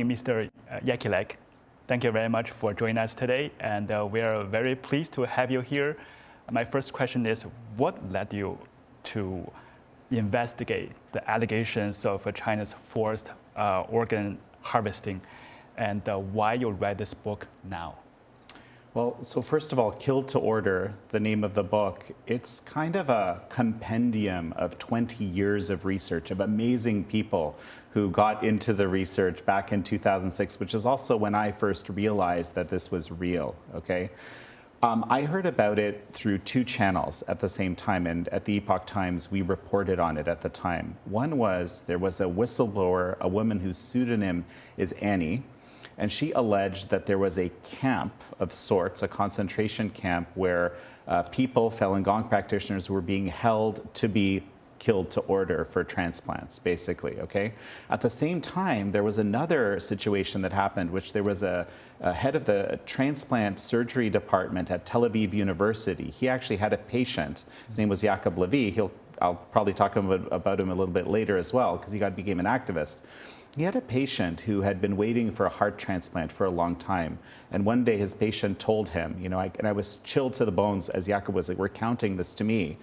Mr. Yakilek. Thank you very much for joining us today, and we are very pleased to have you here. My first question is, what led you to investigate the allegations of China's forced organ harvesting, and why you read this book now? Well, so first of all, Killed to Order, the name of the book, it's kind of a compendium of 20 years of research of amazing people who got into the research back in 2006, which is also when I first realized that this was real, okay? I heard about it through two channels at the same time, and at the Epoch Times, we reported on it at the time. One was, there was a whistleblower, a woman whose pseudonym is Annie, and she alleged that there was a camp of sorts, a concentration camp, where people, Falun Gong practitioners, were being held to be killed to order for transplants, basically, okay? At the same time, there was another situation that happened, which there was a head of the transplant surgery department at Tel Aviv University. He actually had a patient. His name was Jacob Levy. I'll probably talk about him a little bit later as well, because he became an activist. He had a patient who had been waiting for a heart transplant for a long time. And one day his patient told him, and I was chilled to the bones as Jacob was like, recounting this to me.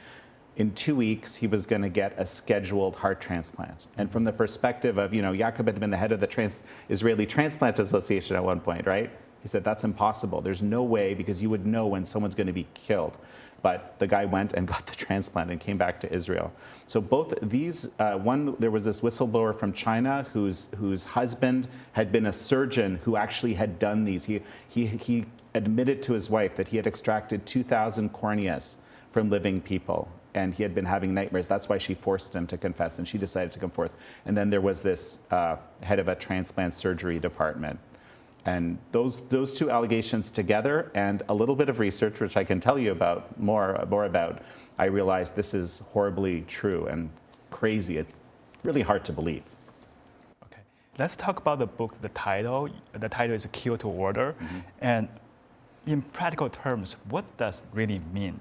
In 2 weeks, he was going to get a scheduled heart transplant. And from the perspective of, Jacob had been the head of the Israeli Transplant Association at one point, right? He said, that's impossible. There's no way, because you would know when someone's going to be killed. But the guy went and got the transplant and came back to Israel. So both these, there was this whistleblower from China whose husband had been a surgeon who actually had done these. He admitted to his wife that he had extracted 2,000 corneas from living people, and he had been having nightmares. That's why she forced him to confess, and she decided to come forth. And then there was this head of a transplant surgery department. And those two allegations together, and a little bit of research, which I can tell you about more about, I realized this is horribly true and crazy. It's really hard to believe. Okay, let's talk about the book. The title is Killed to Order, and in practical terms, what does it really mean?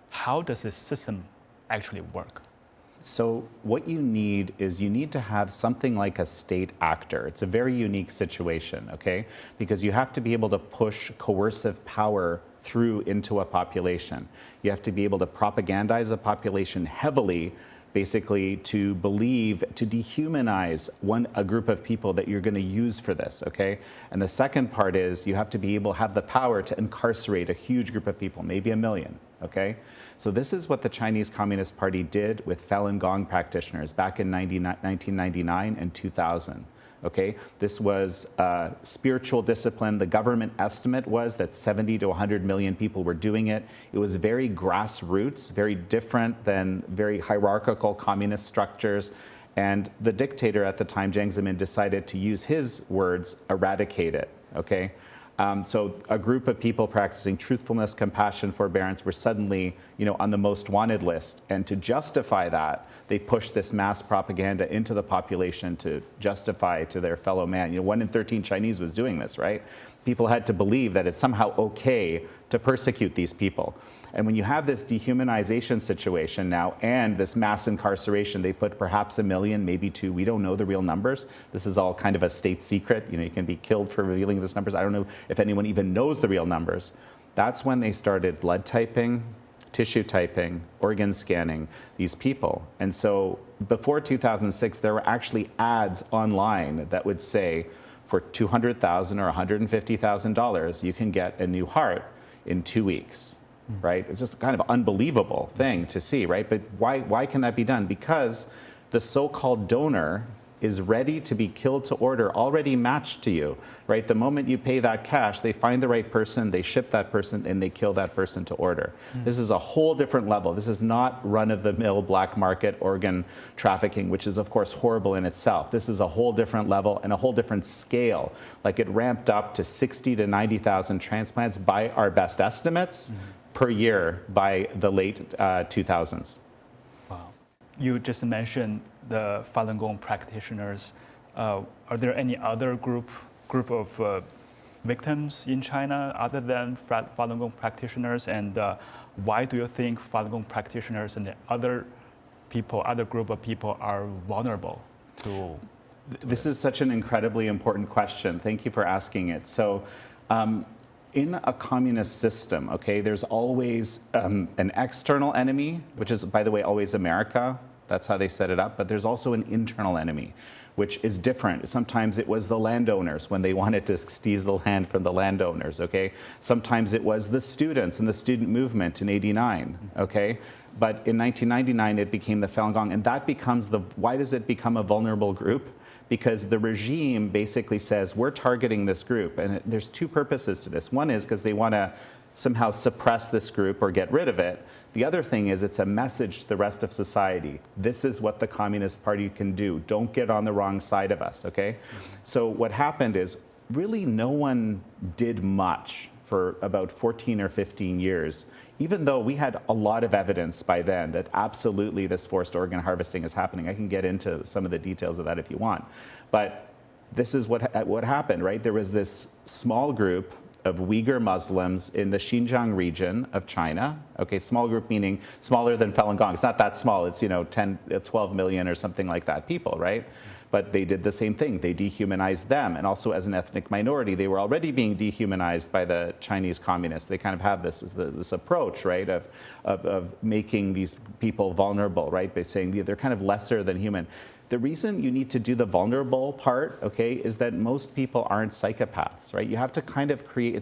How does this system actually work? So what you need to have something like a state actor. It's a very unique situation, okay? Because you have to be able to push coercive power through into a population. You have to be able to propagandize a population heavily, basically to dehumanize a group of people that you're going to use for this, okay? And the second part is you have to be able to have the power to incarcerate a huge group of people, maybe 1 million, okay? So this is what the Chinese Communist Party did with Falun Gong practitioners back in 1999 and 2000. Okay, this was spiritual discipline. The government estimate was that 70 to 100 million people were doing it. It was very grassroots, very different than very hierarchical communist structures. And the dictator at the time, Jiang Zemin, decided to use his words, eradicate it, okay? So a group of people practicing truthfulness, compassion, forbearance were suddenly, on the most wanted list. And to justify that, they pushed this mass propaganda into the population to justify to their fellow man. 1 in 13 Chinese was doing this, right? People had to believe that it's somehow okay to persecute these people. And when you have this dehumanization situation now and this mass incarceration, they put perhaps 1 million, maybe 2. We don't know the real numbers. This is all kind of a state secret. You can be killed for revealing these numbers. I don't know if anyone even knows the real numbers. That's when they started blood typing, tissue typing, organ scanning these people. And so before 2006, there were actually ads online that would say, for $200,000 or $150,000, you can get a new heart in 2 weeks. Right? It's just kind of unbelievable thing to see, right? But why can that be done? Because the so-called donor is ready to be killed to order, already matched to you, right? The moment you pay that cash, they find the right person, they ship that person, and they kill that person to order. This is a whole different level. This is not run-of-the-mill black market organ trafficking, which is, of course, horrible in itself. This is a whole different level and a whole different scale. Like, it ramped up to 60 to 90,000 transplants by our best estimates per year by the late 2000s. Wow. You just mentioned the Falun Gong practitioners. Are there any other group of victims in China other than Falun Gong practitioners? And why do you think Falun Gong practitioners and the other group of people are vulnerable to This is such an incredibly important question. Thank you for asking it. So, in a communist system, okay, there's always an external enemy, which is, by the way, always America. That's how they set it up. But there's also an internal enemy, which is different. Sometimes it was the landowners when they wanted to seize the land from the landowners, okay? Sometimes it was the students and the student movement in '89, okay? But in 1999, it became the Falun Gong. And that becomes why does it become a vulnerable group? Because the regime basically says, we're targeting this group. And there's two purposes to this. One is because they want to somehow suppress this group or get rid of it. The other thing is it's a message to the rest of society. This is what the Communist Party can do. Don't get on the wrong side of us, okay? So what happened is really no one did much for about 14 or 15 years, even though we had a lot of evidence by then that absolutely this forced organ harvesting is happening. I can get into some of the details of that if you want. But this is what happened, right? There was this small group of Uyghur Muslims in the Xinjiang region of China. Okay, small group meaning smaller than Falun Gong. It's not that small. It's 10, 12 million or something like that people, right? But they did the same thing. They dehumanized them. And also as an ethnic minority, they were already being dehumanized by the Chinese communists. They kind of have this approach, right, of making these people vulnerable, right, by saying they're kind of lesser than human. The reason you need to do the vulnerable part, okay, is that most people aren't psychopaths, right? You have to kind of create,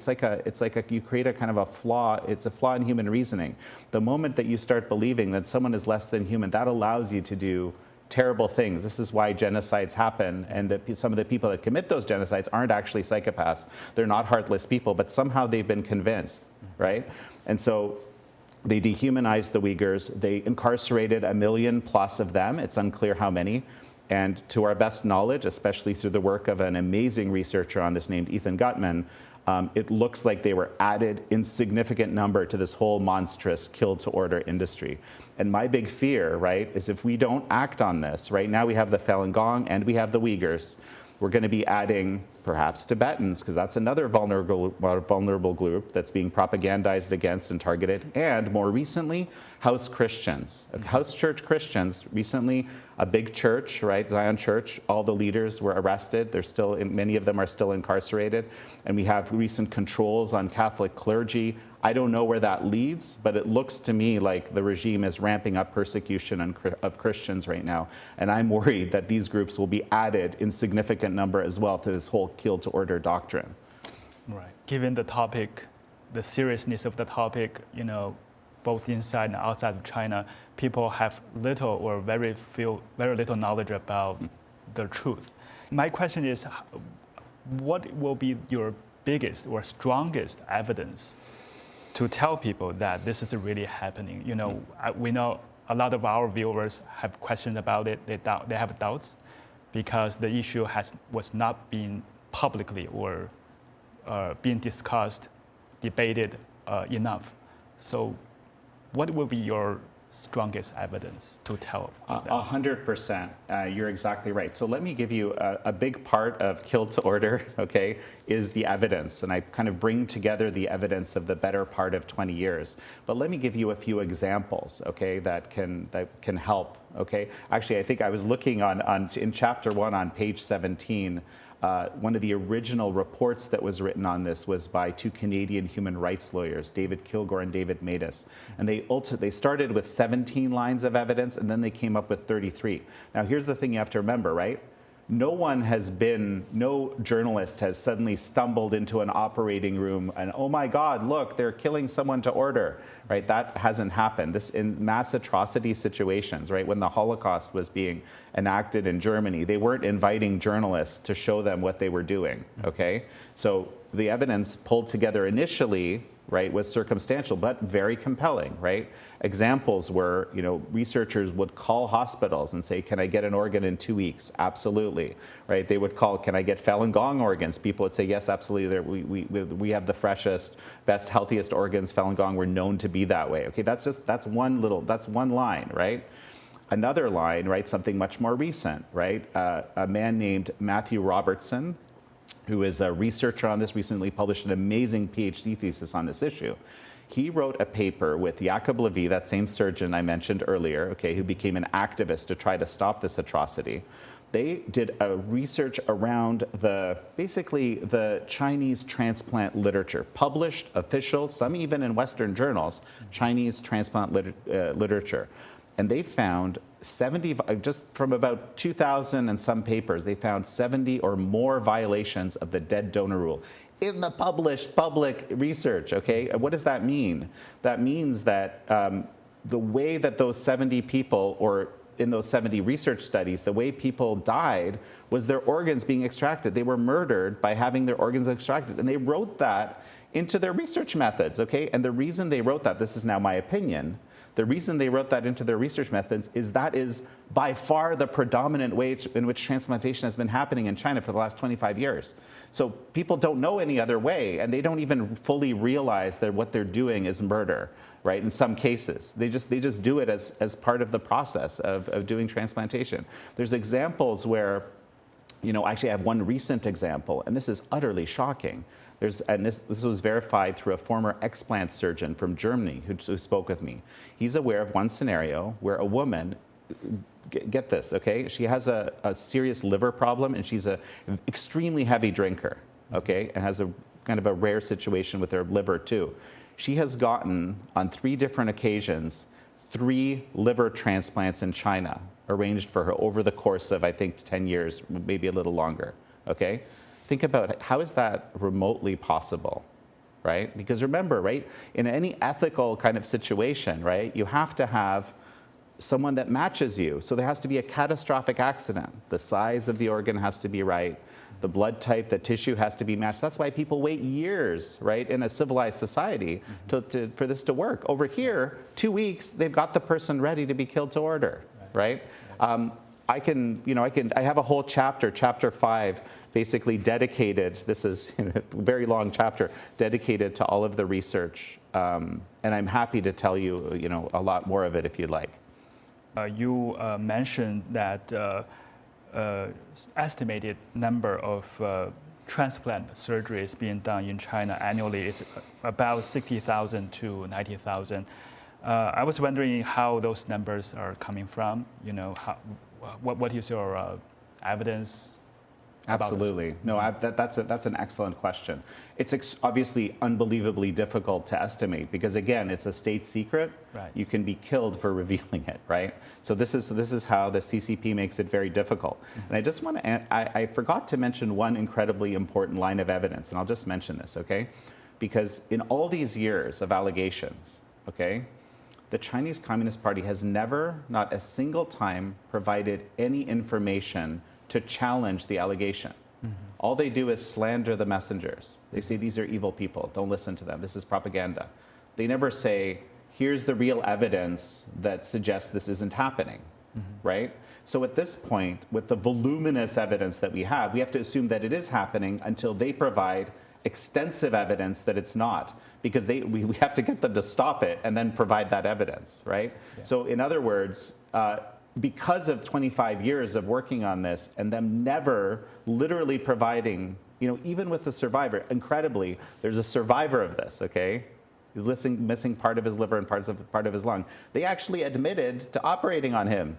you create a kind of a flaw, it's a flaw in human reasoning. The moment that you start believing that someone is less than human, that allows you to do terrible things. This is why genocides happen, and that some of the people that commit those genocides aren't actually psychopaths. They're not heartless people, but somehow they've been convinced, right? And so they dehumanized the Uyghurs. They incarcerated 1 million plus of them. It's unclear how many. And to our best knowledge, especially through the work of an amazing researcher on this named Ethan Gutman, it looks like they were added in significant number to this whole monstrous kill-to-order industry. And my big fear, right, is if we don't act on this, right, now we have the Falun Gong and we have the Uyghurs, we're going to be adding perhaps Tibetans, because that's another vulnerable group that's being propagandized against and targeted, and more recently, house Christians. House church Christians, recently a big church, right, Zion Church, all the leaders were arrested. They're still, many of them are still incarcerated, and we have recent controls on Catholic clergy. I don't know where that leads, but it looks to me like the regime is ramping up persecution of Christians right now. And I'm worried that these groups will be added in significant number as well to this whole kill-to-order doctrine. Right. Given the topic, the seriousness of the topic, both inside and outside of China, people have little or very little knowledge about the truth. My question is, what will be your biggest or strongest evidence to tell people that this is really happening? We know a lot of our viewers have questions about it. They have doubts because the issue was not being publicly or being discussed, debated enough. So what will be your strongest evidence to tell? 100%. You're exactly right. So let me give you a big part of kill to order, okay, is the evidence. And I kind of bring together the evidence of the better part of 20 years. But let me give you a few examples, okay, that can help, okay? Actually, I think I was looking in chapter 1 on page 17. One of the original reports that was written on this was by 2 Canadian human rights lawyers, David Kilgore and David Matus. And they started with 17 lines of evidence, and then they came up with 33. Now, here's the thing you have to remember, right? No journalist has suddenly stumbled into an operating room and, oh my God, look, they're killing someone to order, right? That hasn't happened. This in mass atrocity situations, right? When the Holocaust was being enacted in Germany, they weren't inviting journalists to show them what they were doing, okay? So the evidence pulled together initially, right, was circumstantial, but very compelling, right? Examples were, researchers would call hospitals and say, can I get an organ in 2 weeks? Absolutely, right? They would call, can I get Falun Gong organs? People would say, yes, absolutely. We have the freshest, best, healthiest organs. Falun Gong were known to be that way. Okay, that's one line, right? Another line, right, something much more recent, right? A man named Matthew Robertson, who is a researcher on this, recently published an amazing PhD thesis on this issue. He wrote a paper with Jacob Levy, that same surgeon I mentioned earlier, okay, who became an activist to try to stop this atrocity. They did a research around basically the Chinese transplant literature, published, official, some even in Western journals, Chinese transplant literature. And they found 70, just from about 2,000 and some papers, they found 70 or more violations of the dead donor rule in the published public research, okay? And what does that mean? That means that the way that those 70 people, or in those 70 research studies, the way people died was their organs being extracted. They were murdered by having their organs extracted. And they wrote that into their research methods, okay? And the reason they wrote that, this is now my opinion, the reason they wrote that into their research methods is that is by far the predominant way in which transplantation has been happening in China for the last 25 years. So people don't know any other way, and they don't even fully realize that what they're doing is murder, right? In some cases, they just do it as part of the process of doing transplantation. There's examples where, actually I have one recent example, and this is utterly shocking. This was verified through a former explant surgeon from Germany who spoke with me. He's aware of one scenario where a woman, get this, okay? She has a serious liver problem, and she's an extremely heavy drinker, okay? And has a kind of a rare situation with her liver too. She has gotten, on 3 different occasions, 3 liver transplants in China arranged for her over the course of, I think, 10 years, maybe a little longer, okay? Think about how is that remotely possible, right? Because remember, right, in any ethical kind of situation, right, you have to have someone that matches you. So there has to be a catastrophic accident. The size of the organ has to be right. The blood type, the tissue has to be matched. That's why people wait years, right, in a civilized society for this to work. Over here, 2 weeks, they've got the person ready to be killed to order, right? I have a whole chapter 5, basically dedicated, this is a very long chapter, dedicated to all of the research. And I'm happy to tell you, a lot more of it if you'd like. You mentioned that estimated number of transplant surgeries being done in China annually is about 60,000 to 90,000. I was wondering how those numbers are coming from. What is your evidence? Absolutely. No, that's an excellent question. It's obviously unbelievably difficult to estimate because, again, it's a state secret. Right. You can be killed for revealing it, right? So this is how the CCP makes it very difficult. Mm-hmm. And I just want to, I forgot to mention one incredibly important line of evidence, and I'll just mention this, okay? Because in all these years of allegations, okay, the Chinese Communist Party has never, not a single time, provided any information to challenge the allegation. Mm-hmm. All they do is slander the messengers. They say these are evil people, don't listen to them, this is propaganda. They never say, here's the real evidence that suggests this isn't happening, right? So at this point, with the voluminous evidence that we have to assume that it is happening until they provide extensive evidence that it's not, because we have to get them to stop it and then provide that evidence, right? Yeah. So in other words, because of 25 years of working on this and them never literally providing, even with the survivor, incredibly, there's a survivor of this, okay? He's missing part of his liver and part of his lung. They actually admitted to operating on him.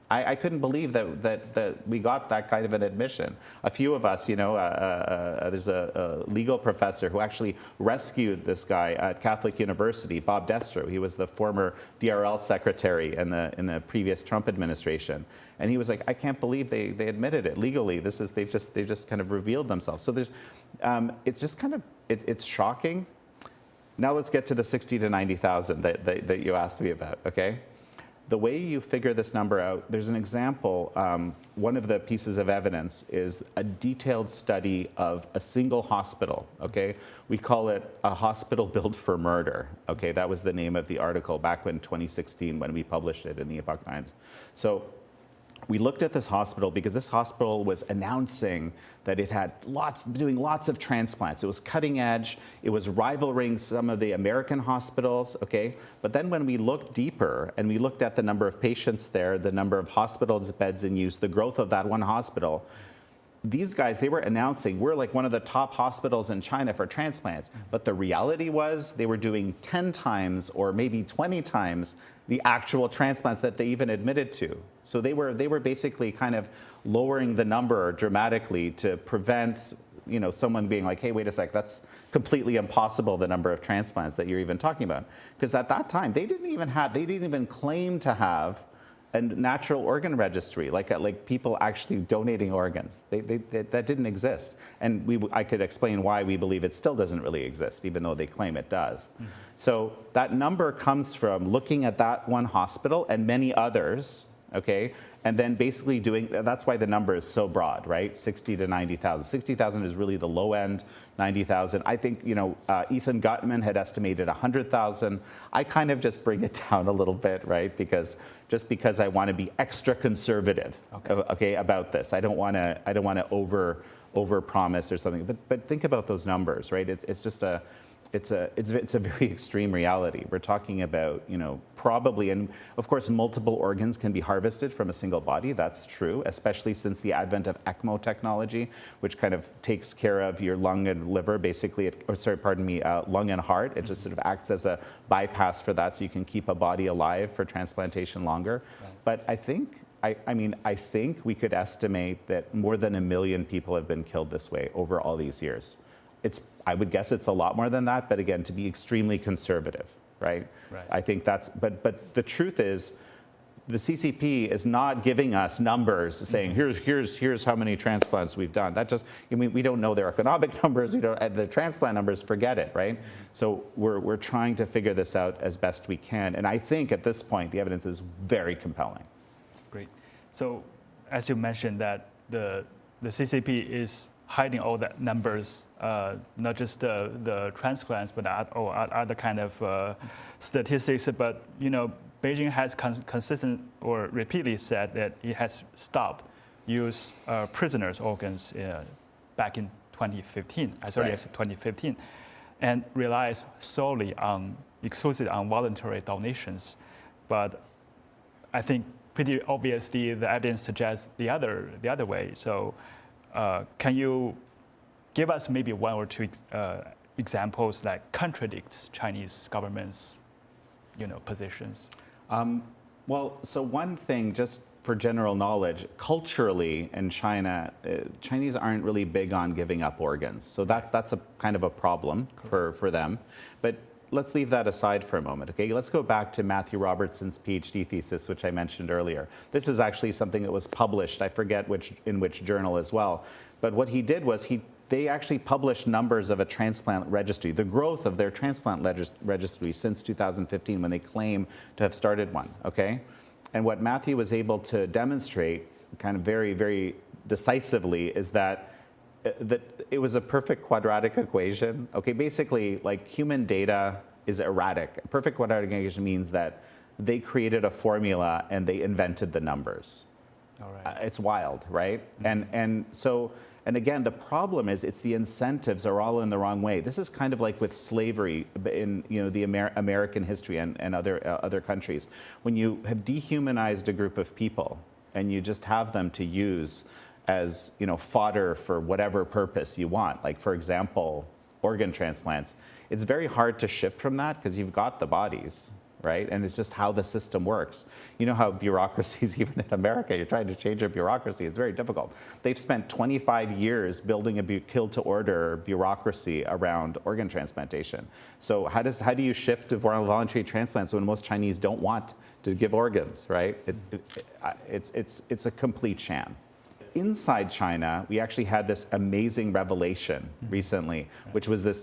I couldn't believe that we got that kind of an admission. A few of us, there's a legal professor who actually rescued this guy at Catholic University, Bob Destro. He was the former DRL secretary in the previous Trump administration, and he was like, I can't believe they admitted it legally. They've just kind of revealed themselves. So there's, it's just kind of it's shocking. Now let's get to the 60 to 90,000 that you asked me about. Okay. The way you figure this number out, there's an example. One of the pieces of evidence is a detailed study of a single hospital, okay? We call it a hospital built for murder, okay? That was the name of the article back in 2016 when we published it in the Epoch Times. So we looked at this hospital because this hospital was announcing that it had doing lots of transplants. It was cutting edge. It was rivaling some of the American hospitals, okay? But then when we looked deeper and we looked at the number of patients there, the number of hospitals beds in use, the growth of that one hospital, these guys, they were announcing, we're like one of the top hospitals in China for transplants. But the reality was they were doing 10 times or maybe 20 times the actual transplants that they even admitted to. So they were basically kind of lowering the number dramatically to prevent someone being like, hey, wait a sec, that's completely impossible, the number of transplants that you're even talking about. Because at that time, they didn't even claim to have a natural organ registry, like people actually donating organs. That didn't exist. And I could explain why we believe it still doesn't really exist, even though they claim it does. Mm-hmm. So that number comes from looking at that one hospital and many others, okay? And then basically that's why the number is so broad, right? 60 to 90,000. 60,000 is really the low end, 90,000. I think, Ethan Gutman had estimated 100,000. I kind of just bring it down a little bit, right? Because I want to be extra conservative, okay, about this. I don't want to over promise or something. But think about those numbers, right? It's a very extreme reality. We're talking about, probably, and of course, multiple organs can be harvested from a single body. That's true, especially since the advent of ECMO technology, which kind of takes care of your lung and liver, basically, lung and heart. It just sort of acts as a bypass for that, so you can keep a body alive for transplantation longer. Right. But I think we could estimate that more than 1 million people have been killed this way over all these years. I would guess it's a lot more than that, but again, to be extremely conservative, right? I think but the truth is, the CCP is not giving us numbers saying, here's how many transplants we've done. We don't know their economic numbers, the transplant numbers, forget it, right? So we're trying to figure this out as best we can. And I think at this point, the evidence is very compelling. Great. So as you mentioned that the CCP is hiding all the numbers, not just the transplants, but other kind of statistics. But Beijing has consistent or repeatedly said that it has stopped use prisoners' organs back in 2015, as early as 2015, and relies exclusively on voluntary donations. But I think pretty obviously the evidence suggests the other way. So. Can you give us maybe one or two examples that contradicts Chinese government's, positions? Well, so one thing, just for general knowledge, culturally in China, Chinese aren't really big on giving up organs. So that's a kind of a problem for them. But let's leave that aside for a moment, okay? Let's go back to Matthew Robertson's PhD thesis, which I mentioned earlier. This is actually something that was published, I forget in which journal as well. But what he did was they actually published numbers of a transplant registry, the growth of their transplant registry since 2015 when they claim to have started one, okay? And what Matthew was able to demonstrate kind of very, very decisively is that it was a perfect quadratic equation. Okay, basically, like human data is erratic. A perfect quadratic equation means that they created a formula and they invented the numbers. All right. It's wild, right? Mm-hmm. And again, the problem is the incentives are all in the wrong way. This is kind of like with slavery in the American history and other countries. When you have dehumanized a group of people and you just have them to use as fodder for whatever purpose you want, like for example, organ transplants, it's very hard to shift from that because you've got the bodies, right? And it's just how the system works. You know how bureaucracies, even in America, you're trying to change a bureaucracy, it's very difficult. They've spent 25 years building a kill-to-order bureaucracy around organ transplantation. So how do you shift to voluntary transplants when most Chinese don't want to give organs, right? It's a complete sham. Inside China, we actually had this amazing revelation recently, which was this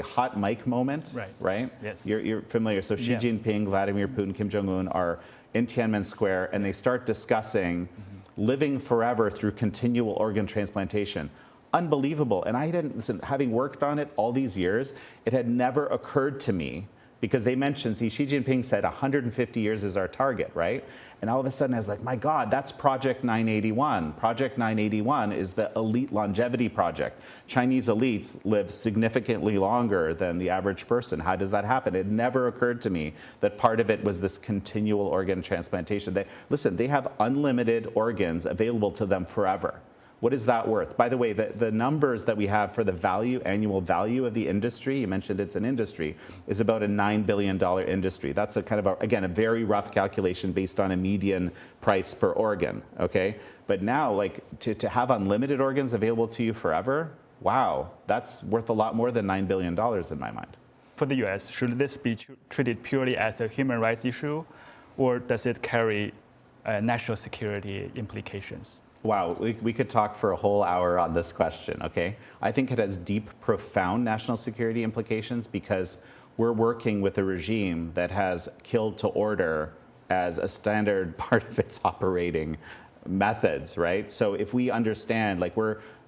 hot mic moment, right? Yes. You're familiar. So Xi Jinping, Vladimir Putin, Kim Jong-un are in Tiananmen Square, and they start discussing living forever through continual organ transplantation. Unbelievable. And I didn't, listen, having worked on it all these years, it had never occurred to me, because they mentioned, Xi Jinping said 150 years is our target, right? And all of a sudden I was like, my God, that's Project 981. Project 981 is the elite longevity project. Chinese elites live significantly longer than the average person. How does that happen? It never occurred to me that part of it was this continual organ transplantation. They have unlimited organs available to them forever. What is that worth? By the way, the numbers that we have for the annual value of the industry, you mentioned it's an industry, is about a $9 billion industry. That's again, a very rough calculation based on a median price per organ, okay? But now, like, to have unlimited organs available to you forever, wow, that's worth a lot more than $9 billion in my mind. For the US, should this be treated purely as a human rights issue, or does it carry national security implications? Wow, we could talk for a whole hour on this question, okay? I think it has deep, profound national security implications because we're working with a regime that has killed to order as a standard part of its operating methods, right? So if we understand, like,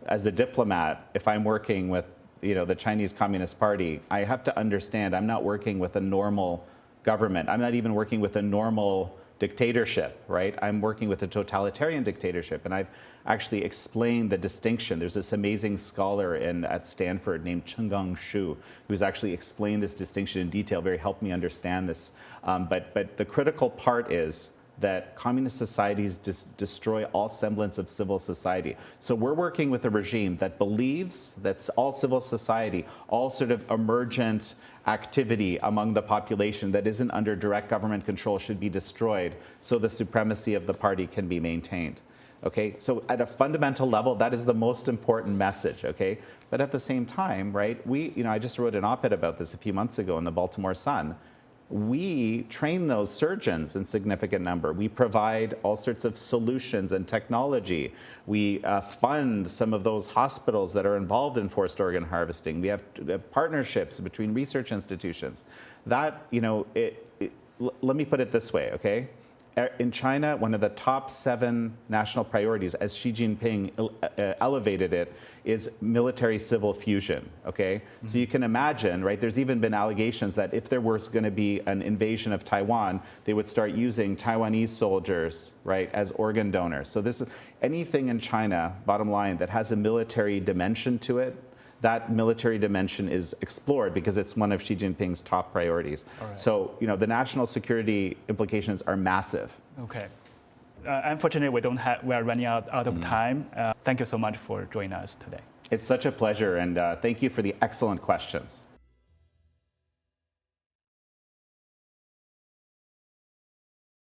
as a diplomat, if I'm working with the Chinese Communist Party, I have to understand I'm not working with a normal government. I'm not even working with a normal dictatorship, right? I'm working with a totalitarian dictatorship, and I've actually explained the distinction. There's this amazing scholar at Stanford named Chenggang Xu, who's actually explained this distinction in detail, helped me understand this. But the critical part is that communist societies destroy all semblance of civil society. So we're working with a regime that believes that all civil society, all sort of emergent activity among the population that isn't under direct government control should be destroyed so the supremacy of the party can be maintained. Okay, so at a fundamental level, that is the most important message, okay? But at the same time, right, I just wrote an op-ed about this a few months ago in the Baltimore Sun. We train those surgeons in significant number. We provide all sorts of solutions and technology. We fund some of those hospitals that are involved in forced organ harvesting. We have partnerships between research institutions. That, let me put it this way, okay? In China, one of the top 7 national priorities, as Xi Jinping elevated it, is military-civil fusion, okay? Mm-hmm. So you can imagine, right, there's even been allegations that if there was going to be an invasion of Taiwan, they would start using Taiwanese soldiers, right, as organ donors. So this is anything in China, bottom line, that has a military dimension to it, that military dimension is explored because it's one of Xi Jinping's top priorities. Right. So, the national security implications are massive. Okay. Unfortunately, we are running out of time. Thank you so much for joining us today. It's such a pleasure, and thank you for the excellent questions.